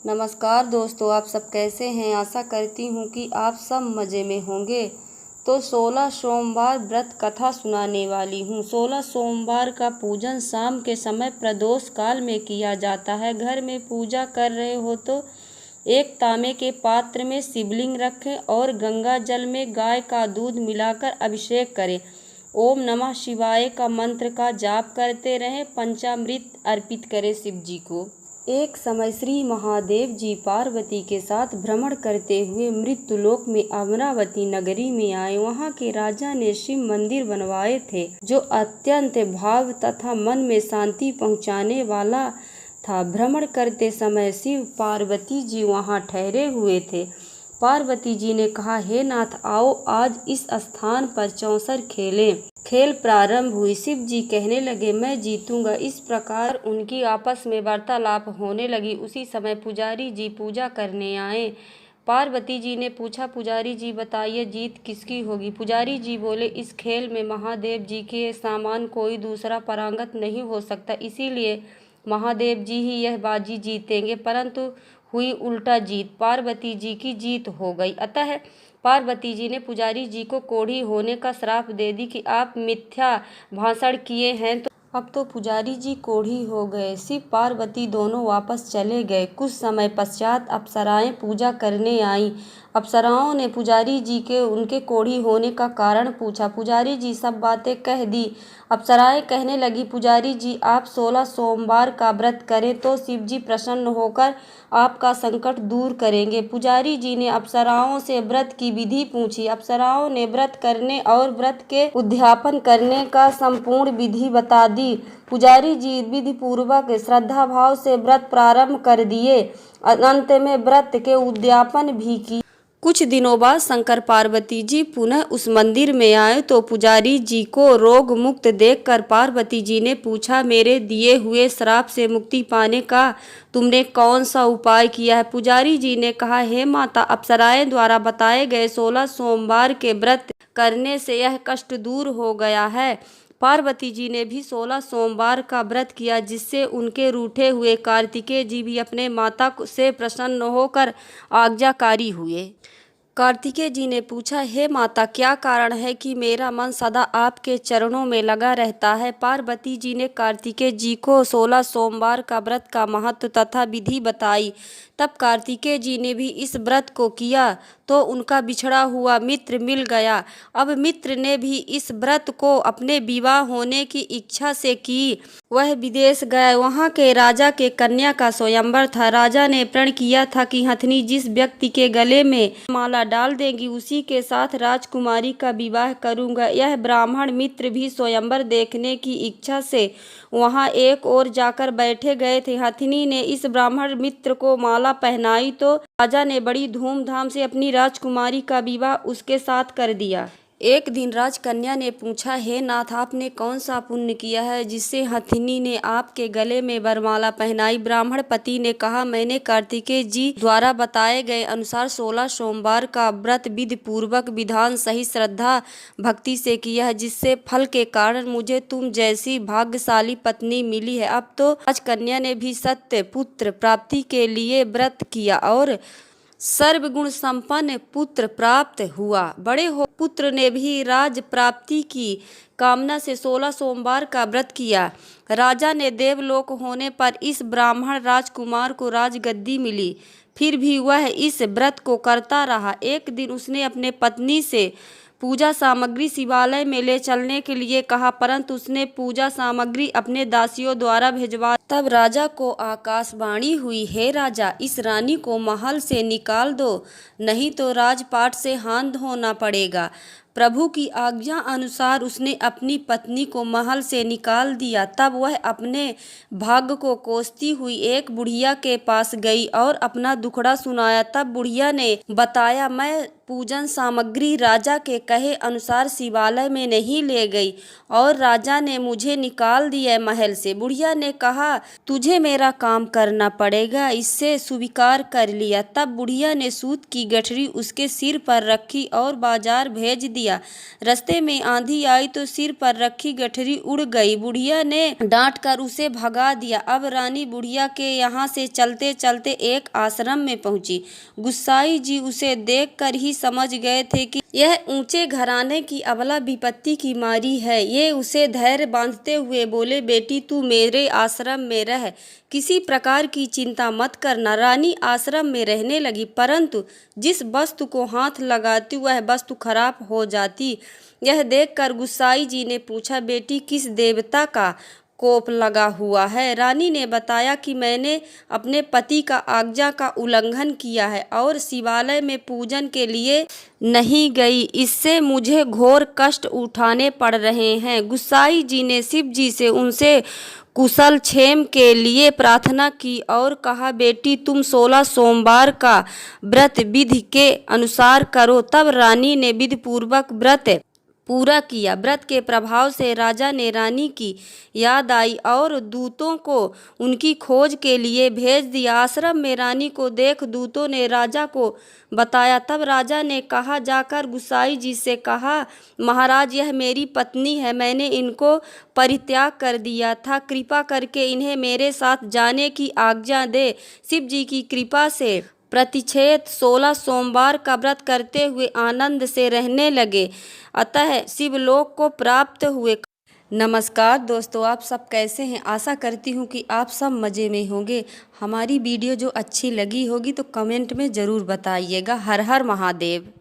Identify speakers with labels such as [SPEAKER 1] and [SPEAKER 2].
[SPEAKER 1] नमस्कार दोस्तों, आप सब कैसे हैं। आशा करती हूँ कि आप सब मज़े में होंगे। तो 16 सोमवार व्रत कथा सुनाने वाली हूँ। 16 सोमवार का पूजन शाम के समय प्रदोष काल में किया जाता है। घर में पूजा कर रहे हो तो एक तांबे के पात्र में शिवलिंग रखें और गंगा जल में गाय का दूध मिलाकर अभिषेक करें। ओम नमः शिवाय का मंत्र का जाप करते रहें। पंचामृत अर्पित करें शिव जी को। एक समय श्री महादेव जी पार्वती के साथ भ्रमण करते हुए मृत्युलोक में अमरावती नगरी में आए। वहाँ के राजा ने शिव मंदिर बनवाए थे जो अत्यंत भाव तथा मन में शांति पहुँचाने वाला था। भ्रमण करते समय शिव पार्वती जी वहाँ ठहरे हुए थे। पार्वती जी ने कहा, हे नाथ, आओ आज इस स्थान पर चौसर खेलें। खेल प्रारंभ हुई। शिव जी कहने लगे, मैं जीतूंगा। इस प्रकार उनकी आपस में वार्तालाप होने लगी। उसी समय पुजारी जी पूजा करने आए। पार्वती जी ने पूछा, पुजारी जी बताइए जीत किसकी होगी। पुजारी जी बोले, इस खेल में महादेव जी के समान कोई दूसरा पारंगत नहीं हो सकता, इसीलिए महादेव जी ही यह बाजी जीतेंगे। परंतु हुई उल्टा जीत, पार्वती जी की जीत हो गई। अतः पार्वती जी ने पुजारी जी को कोढ़ी होने का श्राप दे दी कि आप मिथ्या भाषण किए हैं, तो अब तो पुजारी जी कोढ़ी हो गए। शिव पार्वती दोनों वापस चले गए। कुछ समय पश्चात अप्सराएं पूजा करने आईं। अप्सराओं ने पुजारी जी के उनके कोढ़ी होने का कारण पूछा। पुजारी जी सब बातें कह दी। अप्सराएं कहने लगी, पुजारी जी आप 16 सोमवार का व्रत करें तो शिव जी प्रसन्न होकर आपका संकट दूर करेंगे। पुजारी जी ने अप्सराओं से व्रत की विधि पूछी। अप्सराओं ने व्रत करने और व्रत के उद्यापन करने का संपूर्ण विधि बता दी। पुजारी जी विधि पूर्वक श्रद्धा भाव से व्रत प्रारंभ कर दिए। अंत में व्रत के उद्यापन भी की। कुछ दिनों बाद शंकर पार्वती जी पुनः उस मंदिर में आए तो पुजारी जी को रोग मुक्त देखकर पार्वती जी ने पूछा, मेरे दिए हुए श्राप से मुक्ति पाने का तुमने कौन सा उपाय किया है। पुजारी जी ने कहा, हे माता, अप्सराएं द्वारा बताए गए 16 सोमवार के व्रत करने से यह कष्ट दूर हो गया है। पार्वती जी ने भी 16 सोमवार का व्रत किया, जिससे उनके रूठे हुए कार्तिकेय जी भी अपने माता से प्रसन्न होकर आज्ञाकारी हुए। कार्तिकेय जी ने पूछा, हे माता, क्या कारण है कि मेरा मन सदा आपके चरणों में लगा रहता है। पार्वती जी ने कार्तिकेय जी को 16 सोमवार का व्रत का महत्व तथा विधि बताई। तब कार्तिकेय जी ने भी इस व्रत को किया तो उनका बिछड़ा हुआ मित्र मिल गया। अब मित्र ने भी इस व्रत को अपने विवाह होने की इच्छा से की। वह विदेश गए। वहाँ के राजा के कन्या का स्वयंवर था। राजा ने प्रण किया था कि हथनी जिस व्यक्ति के गले में माला डाल देगी उसी के साथ राजकुमारी का विवाह करूंगा। यह ब्राह्मण मित्र भी स्वयंवर देखने की इच्छा से वहाँ एक ओर जाकर बैठे गए थे। हथिनी ने इस ब्राह्मण मित्र को माला पहनाई तो राजा ने बड़ी धूमधाम से अपनी राजकुमारी का विवाह उसके साथ कर दिया। एक दिन राजकन्या ने पूछा, हे नाथ, आपने कौन सा पुण्य किया है जिससे हथिनी ने आपके गले में वरमाला पहनाई। ब्राह्मण पति ने कहा, मैंने कार्तिकेय जी द्वारा बताए गए अनुसार 16 सोमवार का व्रत विधि पूर्वक विधान सहित श्रद्धा भक्ति से किया है, जिससे फल के कारण मुझे तुम जैसी भाग्यशाली पत्नी मिली है। अब तो राजकन्या ने भी सत्य पुत्र प्राप्ति के लिए व्रत किया और सर्वगुण संपन्न पुत्र प्राप्त हुआ। बड़े हो पुत्र ने भी राज प्राप्ति की कामना से 16 सोमवार का व्रत किया। राजा ने देवलोक होने पर इस ब्राह्मण राजकुमार को राजगद्दी मिली। फिर भी वह इस व्रत को करता रहा। एक दिन उसने अपने पत्नी से पूजा सामग्री शिवालय में ले चलने के लिए कहा, परंतु उसने पूजा सामग्री अपने दासियों द्वारा भिजवा। तब राजा को आकाशवाणी हुई, हे राजा, इस रानी को महल से निकाल दो, नहीं तो राजपाट से हाथ धोना पड़ेगा। प्रभु की आज्ञा अनुसार उसने अपनी पत्नी को महल से निकाल दिया। तब वह अपने भाग्य को कोसती हुई एक बुढ़िया के पास गई और अपना दुखड़ा सुनाया। तब बुढ़िया ने बताया, मैं पूजन सामग्री राजा के कहे अनुसार शिवालय में नहीं ले गई और राजा ने मुझे निकाल दिया महल से। बुढ़िया ने कहा, तुझे मेरा काम करना पड़ेगा। इससे स्वीकार कर लिया। तब बुढ़िया ने सूत की गठरी उसके सिर पर रखी और बाजार भेज दी। दिया। रास्ते में आंधी आई तो सिर पर रखी गठरी उड़ गई। बुढ़िया ने डांट कर उसे भगा दिया। अब रानी बुढ़िया के यहाँ से चलते चलते एक आश्रम में पहुंची। गुस्साई जी उसे देखकर ही समझ गए थे कि यह ऊंचे घराने की अबला विपत्ति की मारी है। ये उसे धैर्य बांधते हुए बोले, बेटी तू मेरे आश्रम में रह, किसी प्रकार की चिंता मत करना। रानी आश्रम में रहने लगी, परंतु जिस वस्तु को हाथ लगाती वह वस्तु खराब हो जाती। यह देखकर गुस्साई जी ने पूछा, बेटी किस देवता का कोप लगा हुआ है? रानी ने बताया कि मैंने अपने पति का आज्ञा का उल्लंघन किया है और शिवालय में पूजन के लिए नहीं गई, इससे मुझे घोर कष्ट उठाने पड़ रहे हैं। गुस्साई जी ने शिव जी से उनसे कुशल क्षेम के लिए प्रार्थना की और कहा, बेटी तुम 16 सोमवार का व्रत विधि के अनुसार करो। तब रानी ने विधि पूर्वक व्रत पूरा किया। व्रत के प्रभाव से राजा ने रानी की याद आई और दूतों को उनकी खोज के लिए भेज दिया। आश्रम में रानी को देख दूतों ने राजा को बताया। तब राजा ने कहा जाकर गुस्साई जी से कहा, महाराज यह मेरी पत्नी है, मैंने इनको परित्याग कर दिया था, कृपा करके इन्हें मेरे साथ जाने की आज्ञा दे। शिव जी की कृपा से प्रतिक्षेत्र 16 सोमवार का व्रत करते हुए आनंद से रहने लगे, अतः शिवलोक को प्राप्त हुए। नमस्कार दोस्तों, आप सब कैसे हैं? आशा करती हूँ कि आप सब मज़े में होंगे। हमारी वीडियो जो अच्छी लगी होगी तो कमेंट में ज़रूर बताइएगा। हर हर महादेव।